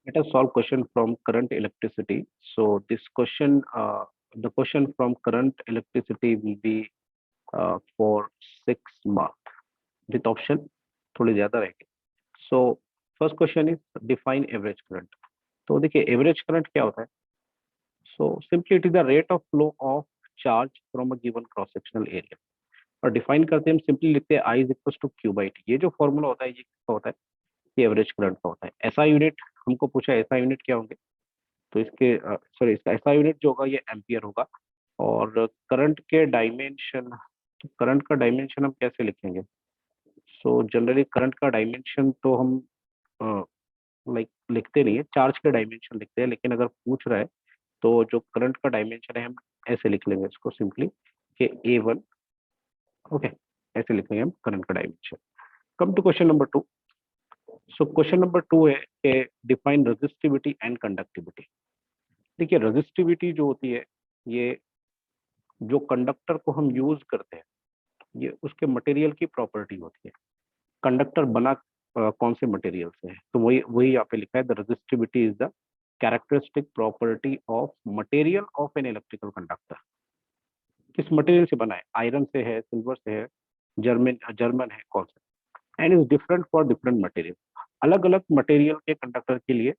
Let us solve question from current electricity. So this question, the question from current electricity will be for 6 mark with option थोड़ी ज्यादा रहेगी. So first question is define average current. तो देखिए average current क्या होता है? So simply it is the rate of flow of charge from a given cross sectional area. और define करते हैं हम सिंपली लिखते हैं I is equal to Q by T. ये जो फॉर्मूला होता है ये किसका होता है? ये एवरेज करंट का होता है. ऐसा यूनिट हमको पूछा, ऐसा यूनिट क्या होंगे? तो इसके सॉरी इसका ऐसा यूनिट जो होगा ये एम्पियर होगा. और करंट के डायमेंशन, तो करंट का डायमेंशन हम कैसे लिखेंगे? सो जनरली करंट का डायमेंशन तो हम लाइक लिखते नहीं है, चार्ज के डायमेंशन लिखते हैं. लेकिन अगर पूछ रहा है तो जो करंट का डायमेंशन है हम ऐसे लिख लेंगे इसको सिंपली कि A1. ओके, ऐसे लिखेंगे हम करंट का dimension. Come to question number 2. So question number 2 है कि डिफाइन रेजिस्टिविटी एंड कंडक्टिविटी. देखिए रेजिस्टिविटी जो होती है ये जो कंडक्टर को हम यूज करते हैं ये उसके मटेरियल की प्रॉपर्टी होती है. कंडक्टर बना कौन से मटेरियल से है? तो वही वही यहाँ पे लिखा है, the resistivity is the characteristic property of material of an electrical conductor. किस मटेरियल से बना है? आयरन से है, सिल्वर से है, जर्मन जर्मन है, कौन सा? And is different for different material. अलग अलग मटेरियल के कंडक्टर के लिए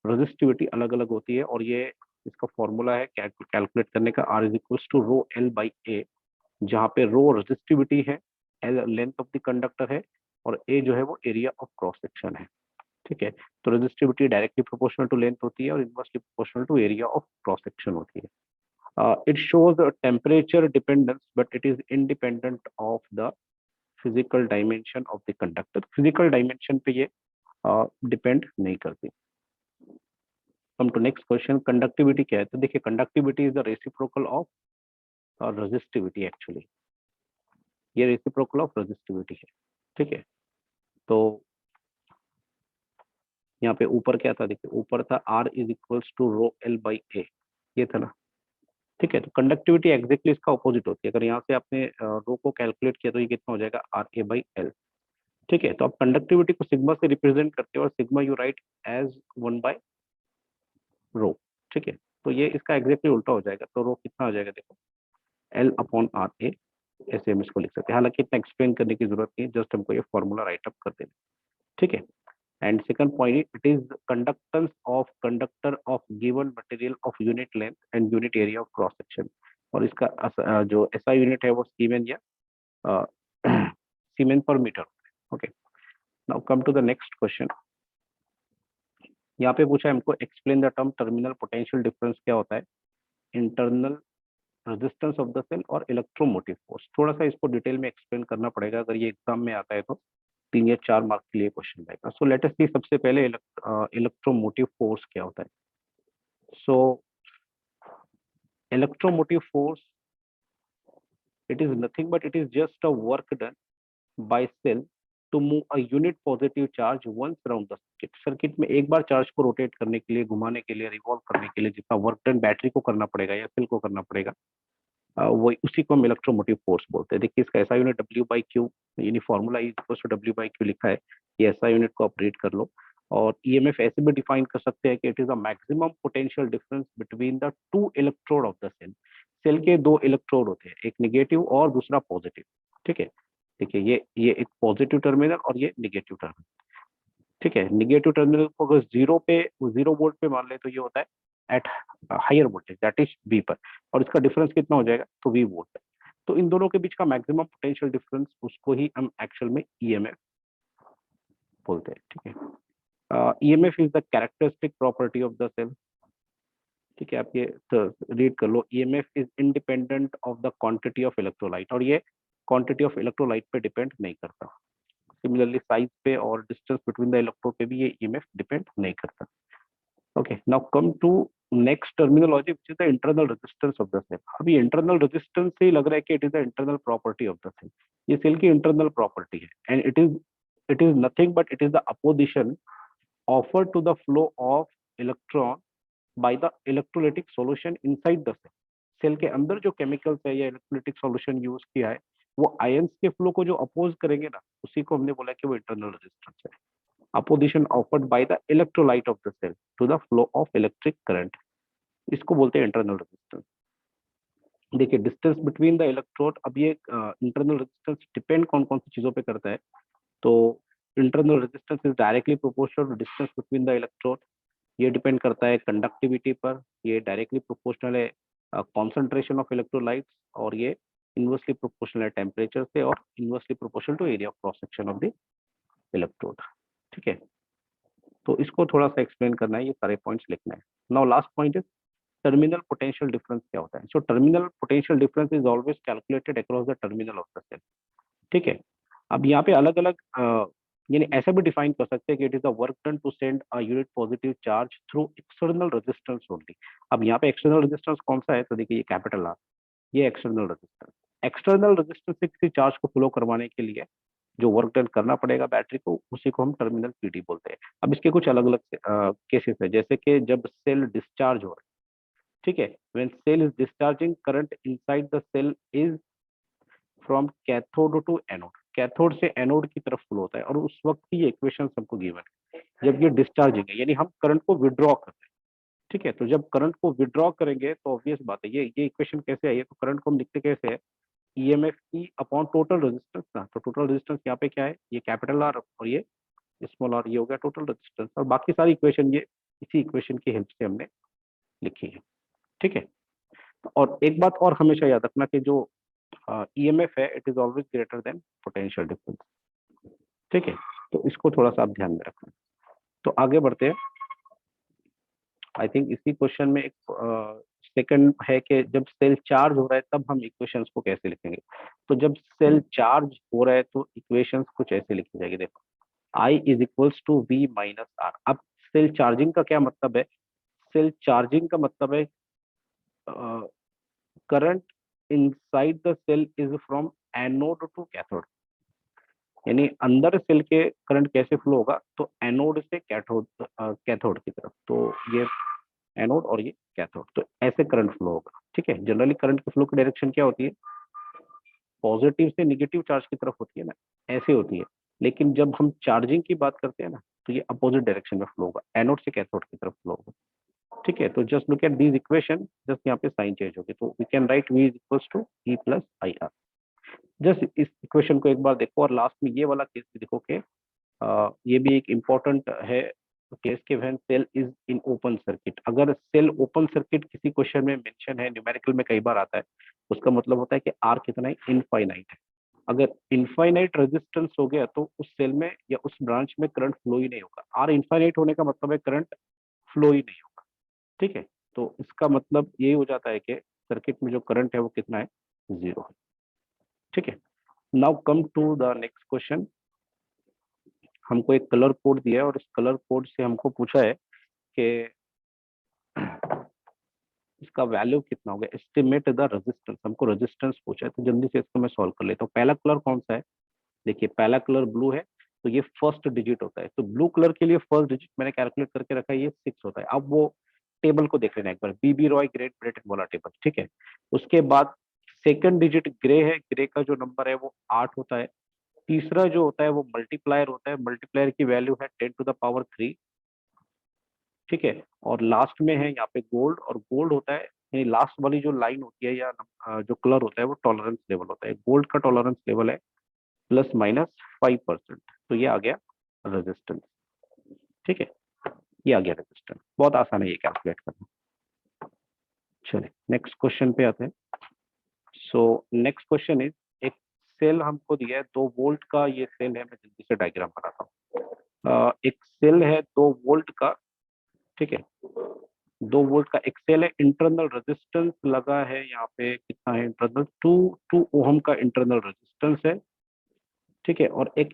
रेजिस्टिविटी अलग अलग होती है. और ये इसका फॉर्मूला है कैलकुलेट करने का, R is equal to rho L by A, जहाँ पे रो रेजिस्टिविटी है, L length of the conductor है, और ए जो है वो एरिया ऑफ क्रॉस सेक्शन है. ठीक है, तो resistivity directly proportional to length होती है और inversely proportional to area of cross section होती है. It shows temperature dependence but it is independent of the physical dimension of the conductor. Physical dimension पे ये डिपेंड नहीं करती. Come to next question, conductivity क्या है? तो देखिए conductivity is the reciprocal of resistivity. Actually ये रेसिप्रोकल ऑफ रेजिस्टिविटी है. ठीक है, तो यहाँ पे ऊपर क्या था? देखिए ऊपर था R is equals to rho L by A, ये था ना. ठीक है, तो कंडक्टिविटी एग्जैक्टली इसका ऑपोजिट होती है. अगर यहाँ से आपने रो को कैलकुलेट किया तो ये कितना हो जाएगा? R A by L. ठीक है, तो आप कंडक्टिविटी को सिग्मा से रिप्रेजेंट करते हो और sigma you write as 1 by rho. ठीक है, तो ये इसका एग्जैक्टली उल्टा हो जाएगा. तो रो कितना हो जाएगा? देखो एल अपॉन आर ए, ऐसे हम इसको लिख सकते हैं. हालांकि इतना एक्सप्लेन करने की जरूरत नहीं है, जस्ट हमको ये फॉर्मूला राइट अप कर देना. ठीक है, and second point, it is conductance of conductor of given material of unit length and unit area of cross section. और इसका जो ऐसा यूनिट है वो सीमेन या सीमेन पर metre. Okay, now come to the next question. यहाँ पे पूछा है हमको explain the term terminal potential difference. क्या होता है? Internal resistance of the cell और इलेक्ट्रोमोटिव फोर्स. थोड़ा सा इसको डिटेल में एक्सप्लेन करना पड़ेगा, अगर ये एग्जाम में आता है तो 3 या 4 मार्क के लिए क्वेश्चन रहेगा. सो लेट अस सी सबसे पहले इलेक्ट्रोमोटिव फोर्स क्या होता है. So electromotive force, it is nothing but it is just a work done by cell to move a unit positive charge once around the circuit. Circuit में एक बार charge को rotate करने के लिए, घुमाने के लिए, रिवॉल्व करने के लिए जितना वर्क डन बैटरी को करना पड़ेगा या सेल को करना पड़ेगा, वही उसी को हम इलेक्ट्रोमोटिव फोर्स बोलते हैं. देखिए इसका ऐसा यूनिट डब्ल्यू बाई क्यू, यानी formula is equal to W by Q लिखा है. ये ऐसा यूनिट को ऑपरेट कर लो. और ईएमएफ ऐसे भी डिफाइन कर सकते हैं कि it is a maximum potential difference between the two electrode of the cell. Cell के दो इलेक्ट्रोड होते हैं, एक नेगेटिव और दूसरा पॉजिटिव. ठीक है, देखिए ये एक पॉजिटिव टर्मिनल और ये नेगेटिव टर्मिनल. ठीक है, नेगेटिव टर्मिनल को अगर जीरो वोल्ट पे मान ले तो ये होता है at higher voltage, that is V पर. और इसका डिफरेंस कितना हो जाएगा? तो वी वोल्ट. तो इन दोनों के बीच का मैक्सिमम पोटेंशियल डिफरेंस, उसको ही हम एक्चुअल में ईएमएफ बोलते हैं. ठीक है, EMF is the characteristic property of the cell. ठीक है, आप ये रीड कर लो. EMF is independent of the quantity of electrolyte, और ये क्वांटिटी ऑफ इलेक्ट्रोलाइट पे डिपेंड नहीं करता. सिमिलरली साइज पे और डिस्टेंस बिटवीन द इलेक्ट्रोड पे भी ये ईएमएफ डिपेंड नहीं करता. Okay, now come to next terminology which is the internal resistance of the cell. अभी इंटरनल रेजिस्टेंस से ही लग रहा है कि it is the internal property of the cell. ये सेल की इंटरनल प्रॉपर्टी है and it is nothing but it is the opposition offered to the flow of electron by the electrolytic solution inside the cell. Cell के अंदर जो chemicals है या electrolytic solution use किया है वो आयंस के फ्लो को जो अपोज करेंगे ना, उसी को हमने बोला कि वो इंटरनल रेजिस्टेंस है. Opposition offered by the electrolyte of the cell to the flow of electric current, इसको बोलते हैं इंटरनल रेजिस्टेंस। देखिए डिस्टेंस बिटवीन द इलेक्ट्रोड, अब ये इंटरनल रेजिस्टेंस डिपेंड कौन कौन सी चीजों पे करता है। तो internal resistance is directly proportional to distance between the electrode, ये डिपेंड करता है कंडक्टिविटी पर, ये डायरेक्टली प्रोपोर्शनल है कॉन्सेंट्रेशन ऑफ इलेक्ट्रोलाइट्स, और ये इनवर्सली प्रोपोर्शनल है टेम्परेचर से, और inversely proportional to area of cross section of the electrode. ठीक है, तो इसको थोड़ा सा एक्सप्लेन करना है, ये सारे पॉइंट्स लिखना है। Now last point is terminal potential difference क्या होता है। So terminal potential difference is always calculated across the terminal of the cell. ठीक है, अब यहाँ पे अलग अलग यानी ऐसा भी डिफाइन कर सकते हैं कि it is the work done to send a unit positive charge through external resistance only. अब यहाँ पे एक्सटर्नल रेजिस्टेंस कौन सा है, तो देखिए ये कैपिटल आर, ये एक्सटर्नल रेजिस्टेंस। एक्सटर्नल रेजिस्टेंस से किसी चार्ज को फ्लो करवाने के लिए जो वर्क डन करना पड़ेगा बैटरी को, उसी को हम टर्मिनल पीडी बोलते हैं। अब इसके कुछ अलग अलग केसेस है, जैसे कि जब सेल डिस्चार्ज हो रहा है, ठीक है, when cell is discharging current inside the cell is from cathode to anode, cathode से एनोड की तरफ फ्लो होता है, और उस वक्त की ये इक्वेशन हमको गिवन है। जब ये डिस्चार्जिंग है यानी हम करंट को विड्रॉ करते हैं, ठीक है, तो जब करंट को विड्रॉ करेंगे तो ऑब्वियस बात है, ये इक्वेशन कैसे आई है, तो करंट को हम लिखते कैसे है, ईएमएफ ई अपॉन टोटल रेजिस्टेंस ना, तो टोटल रेजिस्टेंस यहाँ पे क्या है, ये कैपिटल आर और ये स्मॉल आर, ये हो गया टोटल रेजिस्टेंस, और बाकी सारी इक्वेशन ये इसी इक्वेशन की हेल्प से हमने लिखी है। ठीक है, और एक बात और हमेशा याद रखना कि जो ईएमएफ है it is always greater than potential difference. ठीक है, तो इसको थोड़ा सा आप ध्यान में रखना। तो आगे बढ़ते हैं। आई थिंक इसी क्वेश्चन में एक सेकंड है कि जब सेल चार्ज हो रहा है तब हम इक्वेशंस को कैसे लिखेंगे। तो जब सेल चार्ज हो रहा है तो इक्वेशंस कुछ ऐसे लिखी जाएगी, देखो I is equals to V minus R. अब सेल चार्जिंग का क्या मतलब है, सेल चार्जिंग का मतलब है current inside the cell is from anode to cathode, यानी अंदर सेल के करंट कैसे फ्लो होगा, तो एनोड से कैथोड कैथोड की तरफ, तो ये एनोड और ये कैथोड, तो ऐसे करंट फ्लो होगा। ठीक है, जनरली करंट की फ्लो की डायरेक्शन क्या होती है, पॉजिटिव से निगेटिव चार्ज की तरफ होती है ना, ऐसे होती है। लेकिन जब हम चार्जिंग की बात करते हैं ना, तो ये अपोजिट डायरेक्शन में फ्लो होगा, एनोड से कैथोड की तरफ फ्लो होगा। ठीक है, तो just look at this equation, just यहाँ पे साइन चेंज होगी, तो we can write V is equals to E plus I R. Just इस इक्वेशन को एक बार देखो, और लास्ट में ये वाला केस भी देखो कि ये भी एक इम्पोर्टेंट है केस के when cell is in open circuit. अगर सेल ओपन सर्किट किसी क्वेश्चन में मेंशन है, न्यूमेरिकल में कई बार आता है, उसका मतलब होता है कि आर कितना है, इनफाइनाइट है। अगर इनफाइनाइट रेजिस्टेंस हो गया तो उस सेल में या उस ब्रांच में करंट फ्लो ही नहीं होगा। आर इनफाइनाइट होने का मतलब है करंट फ्लो ही नहीं होगा। ठीक है, तो इसका मतलब यही हो जाता है कि सर्किट में जो करंट है वो कितना है, जीरो है। ठीक है, now come to the next question. हमको एक कलर कोड दिया है, और इस कलर कोड से हमको पूछा है कि इसका वैल्यू कितना होगा, एस्टिमेट द रेजिस्टेंस, हमको रेजिस्टेंस पूछा है, तो जल्दी से इसको मैं सॉल्व कर लेता हूँ। पहला कलर कौन सा है, देखिए पहला कलर ब्लू है, तो ये फर्स्ट डिजिट होता है, तो ब्लू कलर के लिए फर्स्ट डिजिट मैंने कैलकुलेट करके रखा है, ये 6 होता है। अब वो टेबल को देख लेना एक बार, बीबी रॉय ग्रेट ब्रिटेन वाला टेबल। ठीक है, उसके बाद सेकंड डिजिट ग्रे है, ग्रे का जो नंबर है वो 8 होता है। तीसरा जो होता है वो मल्टीप्लायर होता है, मल्टीप्लायर की वैल्यू है 10⁻3। ठीक है, और लास्ट में है यहाँ पे गोल्ड, और गोल्ड होता है यानी लास्ट वाली जो लाइन होती है या जो कलर होता है वो टॉलरेंस लेवल होता है। गोल्ड का टॉलरेंस लेवल है ±5%, तो ये आ गया रेजिस्टेंस। ठीक है, ये आ गया रेजिस्टेंस, बहुत आसान है ये कैलकुलेट करना। चलिए नेक्स्ट क्वेश्चन पे आते हैं। सो नेक्स्ट क्वेश्चन इज, एक सेल हमको दिया है 2 वोल्ट का, ये सेल है, मैं जल्दी से डायग्राम बनाता हूँ। एक सेल है 2 वोल्ट का, ठीक है, 2 वोल्ट का एक सेल है, इंटरनल रेजिस्टेंस लगा है यहाँ पे, कितना है इंटरनल, 2 ओहम का इंटरनल रेजिस्टेंस है। ठीक है, और एक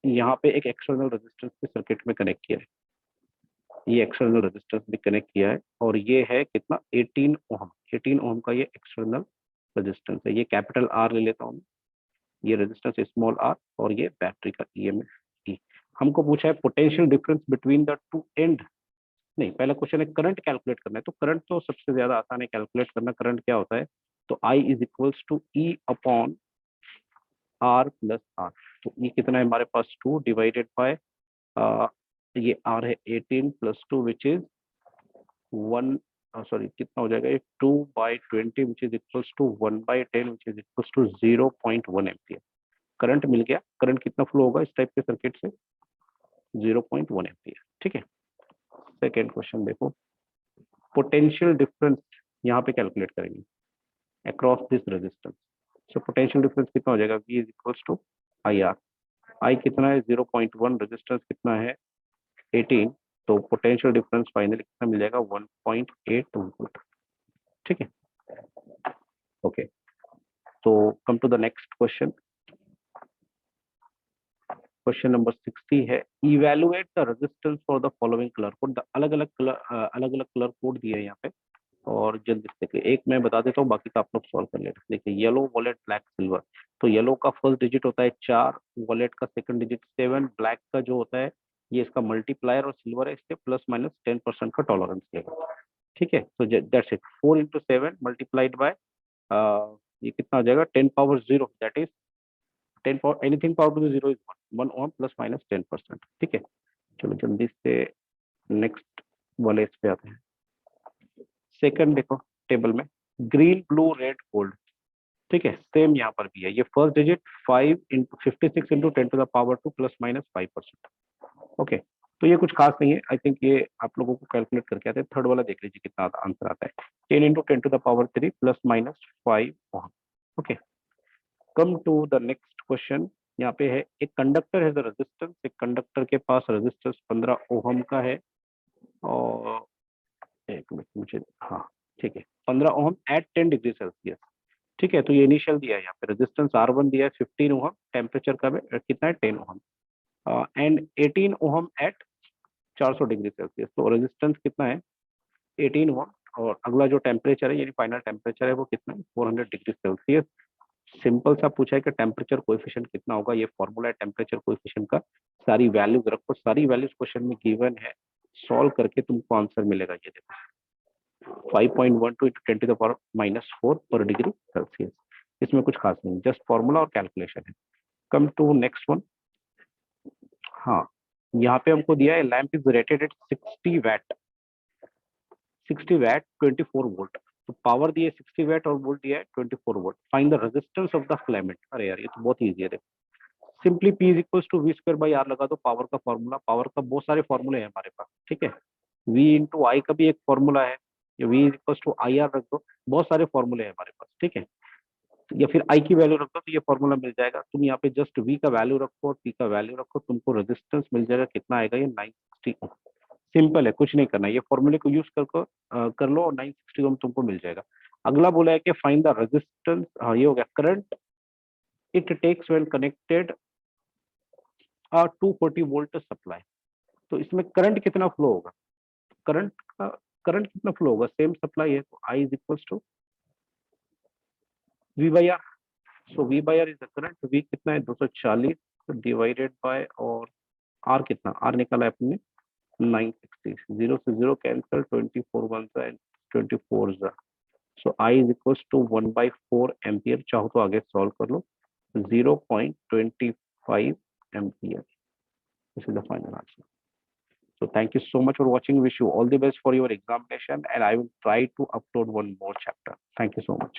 यहाँ पे एक एक्सटर्नल रेजिस्टेंस भी सर्किट में कनेक्ट किया है, ये एक्सटर्नल रेजिस्टेंस भी कनेक्ट किया है, और ये है कितना, 18 ओहम, 18 ओहम का ये एक्सटर्नल रेजिस्टेंस है। ये कैपिटल आर ले लेता हूँ, ये रेजिस्टेंस स्मॉल आर, और ये बैटरी का ईएमएफ ई। हमको पूछा है potential difference between the to and, नहीं पहला क्वेश्चन है करंट कैलकुलेट करना है, तो करंट तो सबसे ज्यादा आसान है कैलकुलेट करना। करंट क्या होता है, तो I is equals to E upon R plus R, तो E कितना है हमारे पास, 2 डिवाइडेड बाय ये R है 18 + 2 विच इज 1, सॉरी कितना हो जाएगा ये 2/20 which is equals to 1/10 which is equals to 0.1 ampere. Current मिल गया। करंट कितना फ्लो होगा इस टाइप के सर्किट से? 0.1 एम्पियर। ठीक है। सेकेंड क्वेश्चन देखो, पोटेंशियल डिफरेंस यहाँ पे कैलकुलेट करेंगे across this resistance. So potential difference कितना हो जाएगा? V is equals to IR। I कितना है? 0.1, रेजिस्टेंस कितना है? 18। तो पोटेंशियल डिफरेंस फाइनली कितना मिल जाएगा? 1.8 वोल्ट। ठीक है। ओके, तो come to the next question. Question number 60 है, evaluate the resistance for the following colour code. अलग अलग कलर कोड दिए हैं यहाँ पे, और जल्दी से देखिए, एक मैं बता देता हूँ, बाकी का आप लोग सॉल्व कर लेना। देखिए, येलो, वॉलेट, ब्लैक, सिल्वर। तो येलो का फर्स्ट डिजिट होता है 4, वॉलेट का सेकंड डिजिट 7, ब्लैक का जो होता है ये इसका मल्टीप्लायर, और सिल्वर है इसके ±10% का टॉलरेंस लेगा। ठीक है, तो दैट्स इट। 4 × 7 मल्टीप्लाइड बाय ये कितना हो जाएगा? 10⁻0, that is 10 power, anything power to the 0 is 1 ohm ±10%। ठीक है, चलो जल्दी से नेक्स्ट वाले इस पे आते हैं। सेकंड देखो टेबल में, ग्रीन, ब्लू, रेड, गोल्ड। ठीक है, सेम यहाँ पर भी है। ये फर्स्ट डिजिट 5 × 56 × 10⁻2 +-5%। ओके, तो ये कुछ खास नहीं है। आई थिंक ये आप लोगों को कैलकुलेट करके आते हैं। थर्ड वाला देख लीजिए कितना आंसर आता है। 10 × 10⁻3 +-5 ohm. Okay, come to the next question. यहाँ पे है, एक कंडक्टर है द रेजिस्टेंस। एक कंडक्टर के पास रेजिस्टेंस 15 ओहम का है, और एक मिनट मुझे, हाँ ठीक है, 15 ओहम एट 10 डिग्री सेल्सियस। ठीक है, तो ये इनिशियल दिया है यहाँ पे, रेजिस्टेंस R1 दिया है 15 ओहम, टेम्परेचर का कितना है? 10 ohm, and 18 ohm at 400 degree Celsius. तो रेजिस्टेंस कितना है? 18 ओहम, और अगला जो टेम्परेचर है यानी फाइनल टेम्परेचर है वो कितना है? 400 डिग्री सेल्सियस। सिंपल सा पूछा है कि टेम्परेचर कोएफिशिएंट कितना होगा। ये फॉर्मूला है टेम्परेचर कोएफिशिएंट का। सारी वैल्यूज रखो, सारी वैल्यूज क्वेश्चन में गिवन है, सॉल्व करके तुमको आंसर मिलेगा। ये देखो, 5.12 × 10⁻⁻4 पर डिग्री सेल्सियस। इसमें कुछ खास नहीं, जस्ट फॉर्मूला और कैलकुलेशन है। Come to next one. हाँ, यहाँ पे हमको दिया है, lamp is rated at 60 watt, 60 watt 24 volt. तो पावर दिए 60 वैट और वोल्ट दिया है 24 volt. Find the resistance of the filament. अरे यार, ये तो बहुत ईजी है। देखो, simply P is equal to V²/R लगा दो। पावर का फॉर्मूला, पावर का बहुत सारे फॉर्मूले हैं हमारे पास। ठीक है, V × I का भी एक फॉर्मूला है, V is equal to IR रख दो। बहुत सारे फॉर्मूले हैं हमारे पास। ठीक है, या फिर I की वैल्यू रख दो, तो ये फॉर्मूला मिल जाएगा। तुम यहाँ पे जस्ट V का वैल्यू रखो और P का वैल्यू रखो, तुमको रेजिस्टेंस मिल जाएगा। कितना आएगा? ये 960 ओम। सिंपल है, कुछ नहीं करना, ये फॉर्मूले को यूज कर लो और 960 ओम तुमको मिल जाएगा। अगला बोला है कि फाइंड द रेजिस्टेंस, हाँ ये हो गया। Current it takes when connected 240 volt supply. तो इसमें करंट कितना फ्लो होगा? करंट का करंट कितना फ्लो होगा? सेम सप्लाई है, तो I is equal to V/R। So V/R is the current. V कितना है? 240 डिवाइडेड बाय, और R कितना? R निकाला है अपने 960। 0 से 0 कैंसिल, 24 1 एंड 24 जा। So I is equal to 1/4 ampere. चाहो तो आगे सॉल्व कर लो। 0.25 ampere. This is the final answer. So thank you so much for watching. Wish you all the best for your examination, and I will try to upload one more chapter. Thank you so much.